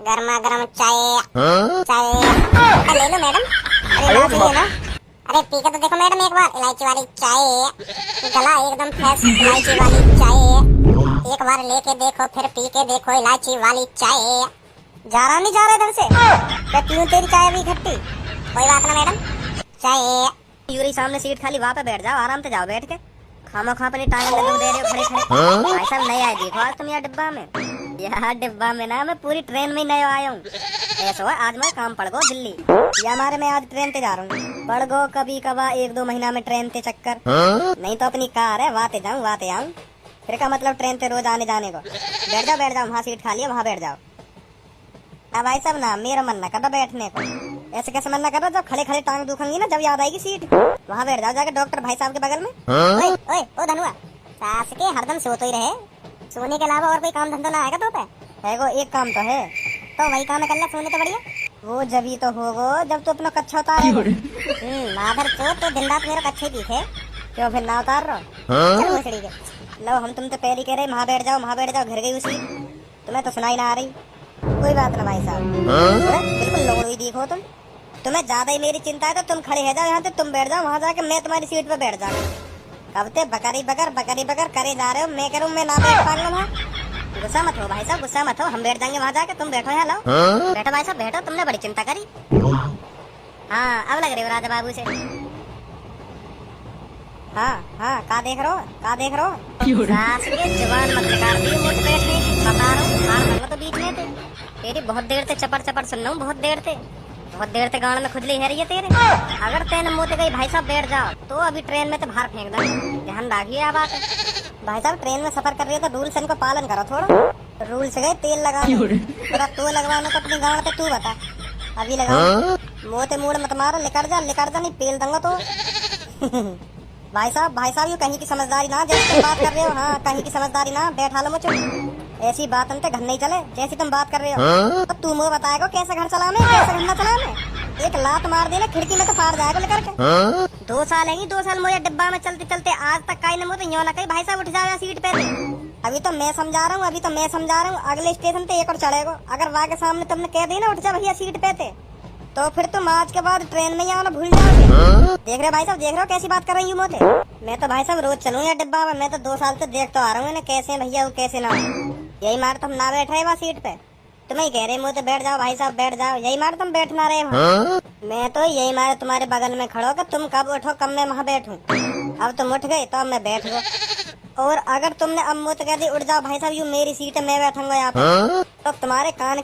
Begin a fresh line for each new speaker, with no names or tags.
गर्मा गर्म चाय। चाय ले लो मैडम। अरे ना चाहिए ना। अरे पी के तो देखो मैडम एक बार, इलायची वाली चाय, गला एकदम फ्रेश इलायची वाली चाय। एक बार लेके देखो, फिर पी के देखो इलायची वाली चाय। जा रहा नहीं जा रहा इधर से, मैं पीऊं तेरी चाय अभी खट्टी। कोई बात ना मैडम, चाय। यूरी सामने सीट खाली, वहाँ पे बैठ जाओ, आराम से जाओ बैठ के। खामो खा अपनी टांग में दुख दे रहे हो खड़े खड़े। भाई साहब नए आए देखो आज तुम यार डिब्बा में। यार डिब्बा में ना, मैं पूरी ट्रेन में ही नया आया हूँ। ऐसा है आज मैं काम पड़ गो दिल्ली, या हमारे मैं आज ट्रेन पे जा रहा हूँ। पड़ गो कभी कभार 1-2 महीना में ट्रेन पे चक्कर। नहीं तो अपनी कार है, वाते जाऊँ वाते आऊँ। फिर का मतलब ट्रेन पे रोज आने जाने को। बैठ जाओ, वहाँ सीट खाली है, वहाँ बैठ जाओ। अब भाई साहब ना मेरा मन ना कर रहा बैठने को। ऐसे कैसे मन ना कर रहा, जब खड़े खड़े टांग दुखेंगी ना, जब याद आएगी सीट, वहाँ बैठ जाओ जाके डॉक्टर भाई साहब के बगल में। ओए ओए ओ धनुआ, सास के हरदम सोते ही रहे, सोने के अलावा और कोई काम धंधा ना आएगा तो पे है। एक काम तो है, तो वही काम कर ले, सोने तो बढ़िया। वो जब तो होगो जब तू अपना कच्छा उतारेगा। माधर तो दिन रात मेरा कच्छे दिखे, क्यों फिर ना उतार रहो। चलो मछली के लो, हम तुम तो पहले कह रहे वहाँ बैठ जाओ, घर गई उसी, तुम्हें तो सुनाई ना आ रही। कोई बात ना भाई साहब, बिल्कुल लोग ही देखो तुम्हें ज्यादा ही मेरी चिंता है तो तुम खड़े हो जाओ यहाँ से, तुम बैठ जाओ वहाँ जाके, मैं तुम्हारी सीट पे बैठ जाऊँ। कब ते बकरी बकर करे जा रहे हो, मैं करूँ मैं ना बैठ पाऊंगा वहाँ। गुस्सा मत हो भाई साहब, गुस्सा मत हो, हम बैठ जाएंगे वहाँ जाके, तुम बैठो यहाँ। लो बैठो भाई साहब बैठो, तुमने बड़ी चिंता करी। हाँ अब लग रहे हो राजा बाबू से। हाँ का देख रहे हो सास के जवान मत निकाल दी मुझ बैठने की, बता रहा हूँ मार दूंगा तो बीच में थे तेरी। बहुत देर से चपड़ सुन रहा हूँ, बहुत देर से गाँव में खुजली है रही है तेरे। अगर तेने मुँह गई भाई साहब बैठ जाओ तो अभी ट्रेन में तो बाहर फेंक दो, ध्यान रखिए। आप बात भाई साहब ट्रेन में सफर कर रही है तो रूल्स इनको पालन करो थोड़ा। रूल्स गए तेल लगा तो लगवाना तो अपनी गाँव पे तू बता, अभी लगा मोते मूड मत मारो, लिकर जा नहीं पेल दूंगा तो। भाई साहब ये कहीं की समझदारी ना, जैसे तुम बात कर रहे हो। हाँ कहीं की समझदारी ना, बैठा लो मुझे। ऐसी बात हमसे घर नहीं चले जैसी तुम बात कर रहे हो। तो तू मुझे बताएगा कैसे घर चलाने, कैसे घर न चलाने। एक लात मार देना खिड़की में तो फाड़ जाएगा लेकर के। 2 साल है 2 साल मुझे डिब्बा में चलते आज तक कहीं न मुझे ना कहीं भाई साहब उठ जाएगा सीट पे। अभी तो मैं समझा रहा हूँ, अगले स्टेशन पे एक और चढ़ेगा। अगर वहाँ के सामने तुमने कह दी ना उठ जा भैया सीट पे थे, तो फिर तुम आज के बाद ट्रेन में ही आना भूल जाओगे। देख रहे भाई साहब, देख रहे हो कैसी बात कर रही हूँ मोते। मैं तो भाई साहब रोज चलूँ यार डिब्बा में, मैं तो 2 साल से देख तो आ रहा हूँ कैसे भैया वो कैसे ना। यही मार तुम ना बैठे वहाँ सीट पे, तुम्हें कह रहे मुझे बैठ जाओ भाई साहब बैठ जाओ, यही मार तुम बैठ ना रहे वहाँ। मैं तो यही मारे तुम्हारे बगल में खड़ो कि तुम कब उठो कब मैं वहाँ बैठूँ। अब तुम उठ गए तो अब मैं बैठ गो, और अगर तुमने अब मुझे कह दी उठ जाओ भाई साहब यू मेरी सीट है मैं बैठूंगा यहाँ पे, तो तुम्हारे कान